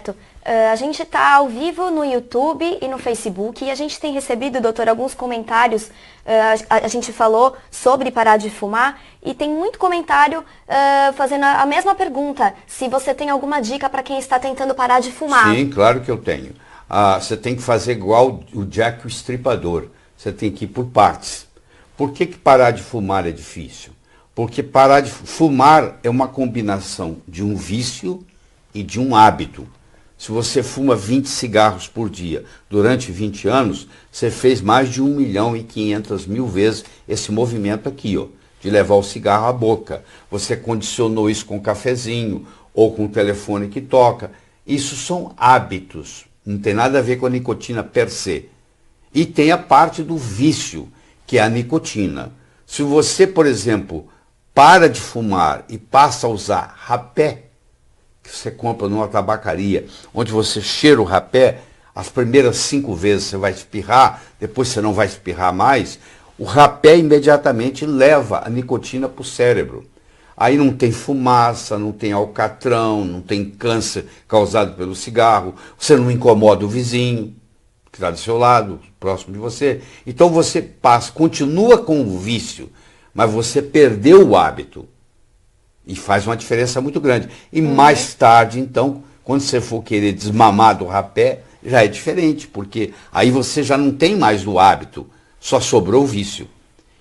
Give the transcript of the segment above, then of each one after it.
Certo. A gente está ao vivo no YouTube e no Facebook e a gente tem recebido, doutor, alguns comentários. A gente falou sobre parar de fumar e tem muito comentário fazendo a mesma pergunta. Se você tem alguma dica para quem está tentando parar de fumar. Sim, claro que eu tenho. Você tem que fazer igual o Jack o Estripador. Você tem que ir por partes. Por que parar de fumar é difícil? Porque parar de fumar é uma combinação de um vício e de um hábito. Se você fuma 20 cigarros por dia durante 20 anos, você fez mais de 1.500.000 vezes esse movimento aqui, ó, de levar o cigarro à boca. Você condicionou isso com um cafezinho ou com o telefone que toca. Isso são hábitos, não tem nada a ver com a nicotina per se. E tem a parte do vício, que é a nicotina. Se você, por exemplo, para de fumar e passa a usar rapé, que você compra numa tabacaria, onde você cheira o rapé, as primeiras 5 vezes você vai espirrar, depois você não vai espirrar mais, o rapé imediatamente leva a nicotina para o cérebro. Aí não tem fumaça, não tem alcatrão, não tem câncer causado pelo cigarro, você não incomoda o vizinho, que está do seu lado, próximo de você. Então você passa, continua com o vício, mas você perdeu o hábito. E faz uma diferença muito grande. E mais tarde, então, quando você for querer desmamar do rapé, já é diferente, porque aí você já não tem mais o hábito, só sobrou o vício.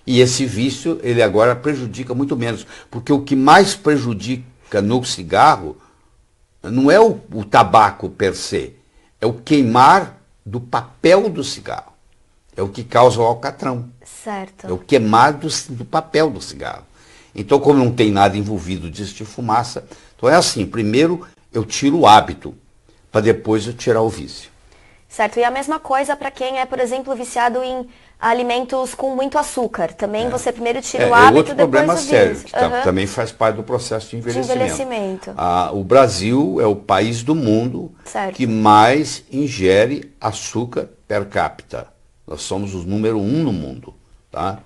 E esse vício, ele agora prejudica muito menos, porque o que mais prejudica no cigarro não é o tabaco per se, é o queimar do papel do cigarro. É o que causa o alcatrão. Certo. É o queimar do papel do cigarro. Então, como não tem nada envolvido disso de fumaça, então é assim, primeiro eu tiro o hábito, para depois eu tirar o vício. Certo, e a mesma coisa para quem é, por exemplo, viciado em alimentos com muito açúcar. Também você primeiro tira o hábito, outro depois problema o sério, vício. que também faz parte do processo de envelhecimento. O Brasil é o país do mundo que mais ingere açúcar per capita. Nós somos o número 1 no mundo, tá?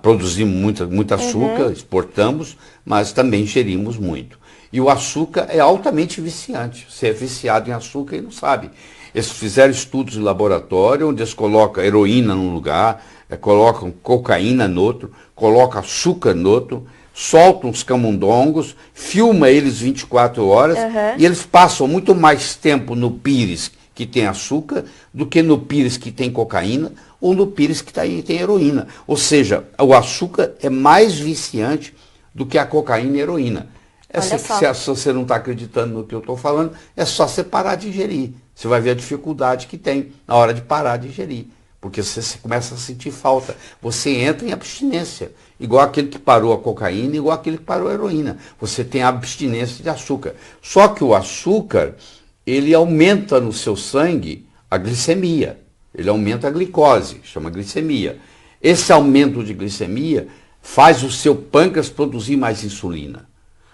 Produzimos muito açúcar, exportamos, mas também ingerimos muito. E o açúcar é altamente viciante. Você é viciado em açúcar e não sabe. Eles fizeram estudos em laboratório, onde eles colocam heroína num lugar, colocam cocaína no outro, colocam açúcar no outro, soltam os camundongos, filma eles 24 horas, e eles passam muito mais tempo no pires que tem açúcar, do que no pires que tem cocaína, ou no pires que tem heroína. Ou seja, o açúcar é mais viciante do que a cocaína e a heroína. Se você não está acreditando no que eu estou falando, é só você parar de ingerir. Você vai ver a dificuldade que tem na hora de parar de ingerir. Porque você começa a sentir falta. Você entra em abstinência. Igual aquele que parou a cocaína, igual aquele que parou a heroína. Você tem abstinência de açúcar. Só que o açúcar, ele aumenta no seu sangue a glicemia. Ele aumenta a glicose, chama glicemia. Esse aumento de glicemia faz o seu pâncreas produzir mais insulina.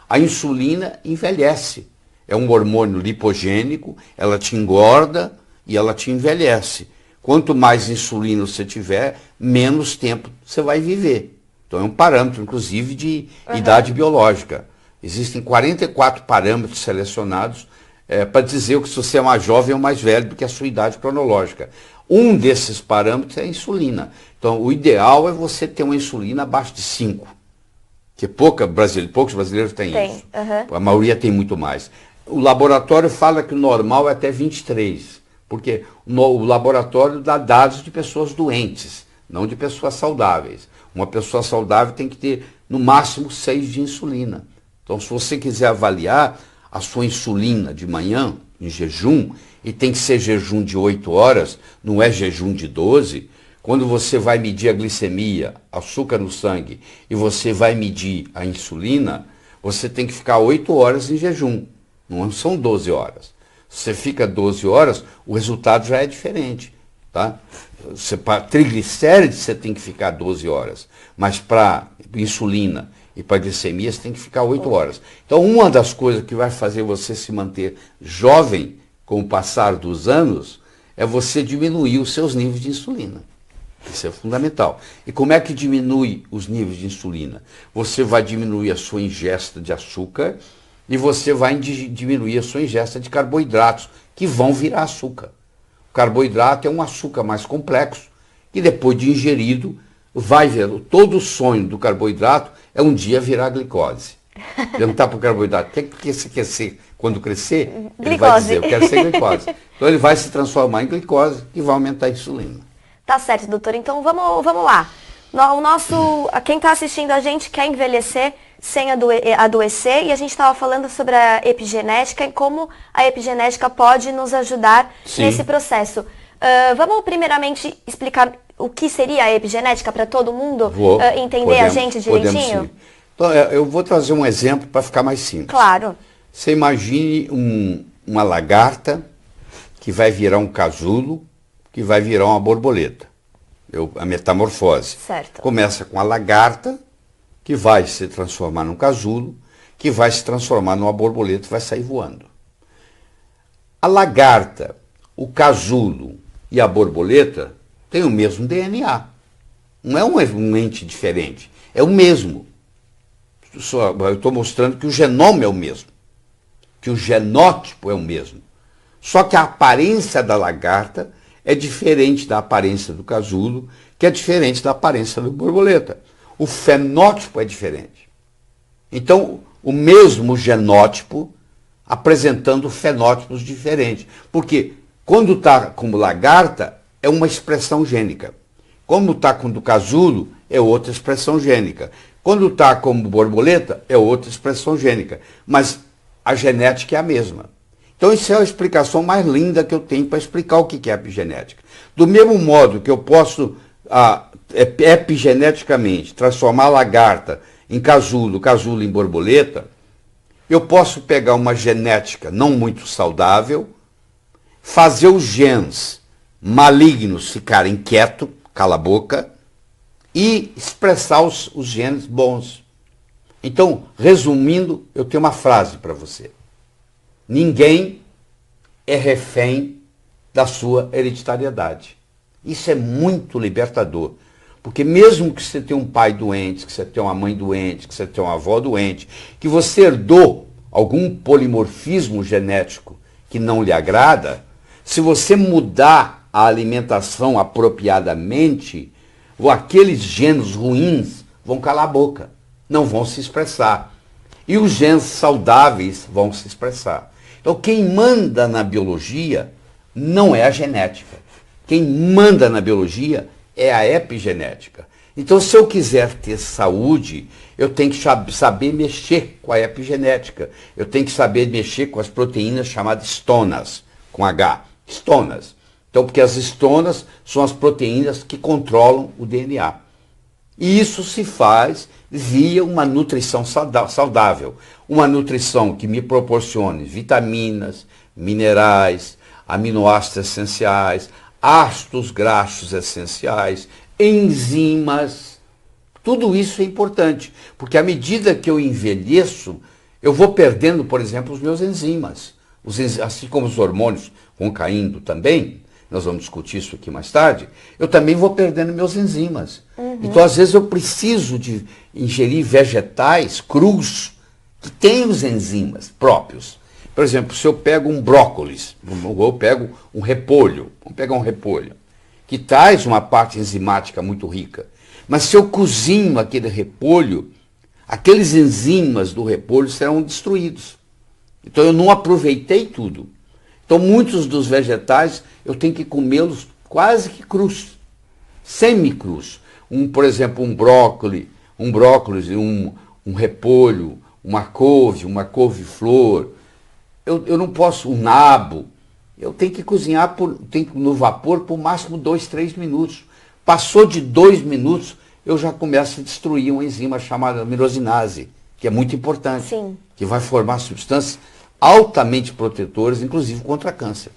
A insulina envelhece. É um hormônio lipogênico, ela te engorda e ela te envelhece. Quanto mais insulina você tiver, menos tempo você vai viver. Então é um parâmetro, inclusive, de idade biológica. Existem 44 parâmetros selecionados para dizer se você é mais jovem ou mais velho do que a sua idade cronológica. Um desses parâmetros é a insulina. Então, o ideal é você ter uma insulina abaixo de 5. Que poucos brasileiros têm isso. A maioria tem muito mais. O laboratório fala que o normal é até 23. Porque o laboratório dá dados de pessoas doentes, não de pessoas saudáveis. Uma pessoa saudável tem que ter, no máximo, 6 de insulina. Então, se você quiser avaliar a sua insulina de manhã, em jejum, e tem que ser jejum de 8 horas, não é jejum de 12, quando você vai medir a glicemia, açúcar no sangue, e você vai medir a insulina, você tem que ficar 8 horas em jejum, não são 12 horas. Se você fica 12 horas, o resultado já é diferente. Tá? Para triglicérides você tem que ficar 12 horas, mas para insulina e para glicemia você tem que ficar 8 horas. Então uma das coisas que vai fazer você se manter jovem com o passar dos anos é você diminuir os seus níveis de insulina. Isso é fundamental. E como é que diminui os níveis de insulina? Você vai diminuir a sua ingesta de açúcar e você vai diminuir a sua ingesta de carboidratos, que vão virar açúcar. O carboidrato é um açúcar mais complexo, que depois de ingerido, vai ver. Todo o sonho do carboidrato é um dia virar glicose. Perguntar para o carboidrato, o que você quer ser quando crescer? Glicose. Ele vai dizer, eu quero ser glicose. Então ele vai se transformar em glicose e vai aumentar a insulina. Tá certo, doutor. Então vamos lá. Quem está assistindo a gente quer envelhecer sem adoecer, e a gente estava falando sobre a epigenética e como a epigenética pode nos ajudar nesse processo. Vamos primeiramente explicar o que seria a epigenética para todo mundo entender a gente direitinho? Sim. Então, eu vou trazer um exemplo para ficar mais simples. Claro. Você imagine uma lagarta que vai virar um casulo, que vai virar uma borboleta. A metamorfose. Certo. Começa com a lagarta, que vai se transformar num casulo, que vai se transformar numa borboleta e vai sair voando. A lagarta, o casulo e a borboleta têm o mesmo DNA. Não é um ente diferente, é o mesmo. Eu estou mostrando que o genoma é o mesmo, que o genótipo é o mesmo. Só que a aparência da lagarta é diferente da aparência do casulo, que é diferente da aparência da borboleta. O fenótipo é diferente. Então, o mesmo genótipo apresentando fenótipos diferentes. Porque quando está como lagarta, é uma expressão gênica. Quando está como do casulo, é outra expressão gênica. Quando está como borboleta, é outra expressão gênica. Mas a genética é a mesma. Então, isso é a explicação mais linda que eu tenho para explicar o que é epigenética. Do mesmo modo que eu posso, epigeneticamente, transformar a lagarta em casulo, casulo em borboleta, eu posso pegar uma genética não muito saudável, fazer os genes malignos ficarem quietos, cala a boca, e expressar os genes bons. Então, resumindo, eu tenho uma frase para você. Ninguém é refém da sua hereditariedade. Isso é muito libertador. Porque mesmo que você tenha um pai doente, que você tenha uma mãe doente, que você tenha uma avó doente, que você herdou algum polimorfismo genético que não lhe agrada, se você mudar a alimentação apropriadamente, aqueles genes ruins vão calar a boca, não vão se expressar. E os genes saudáveis vão se expressar. Então, quem manda na biologia não é a genética. Quem manda na biologia é a epigenética. Então, se eu quiser ter saúde, eu tenho que saber mexer com a epigenética. Eu tenho que saber mexer com as proteínas chamadas histonas, com H. Histonas. Então, porque as histonas são as proteínas que controlam o DNA. E isso se faz via uma nutrição saudável. Uma nutrição que me proporcione vitaminas, minerais, aminoácidos essenciais, ácidos graxos essenciais, enzimas. Tudo isso é importante, porque à medida que eu envelheço, eu vou perdendo, por exemplo, os meus enzimas. Assim como os hormônios vão caindo também, nós vamos discutir isso aqui mais tarde, eu também vou perdendo meus enzimas. Então, às vezes, eu preciso de ingerir vegetais crus que têm os enzimas próprios. Por exemplo, se eu pego um brócolis, ou eu pego um repolho, vamos pegar um repolho, que traz uma parte enzimática muito rica. Mas se eu cozinho aquele repolho, aqueles enzimas do repolho serão destruídos. Então, eu não aproveitei tudo. Então, muitos dos vegetais, eu tenho que comê-los quase que crus, semi-crus. Por exemplo, um brócolis, um repolho, uma couve-flor. Eu não posso, um nabo. Eu tenho que cozinhar no vapor por máximo 2, 3 minutos. Passou de 2 minutos, eu já começo a destruir uma enzima chamada mirosinase, que é muito importante. Sim. Que vai formar substâncias altamente protetoras, inclusive contra câncer.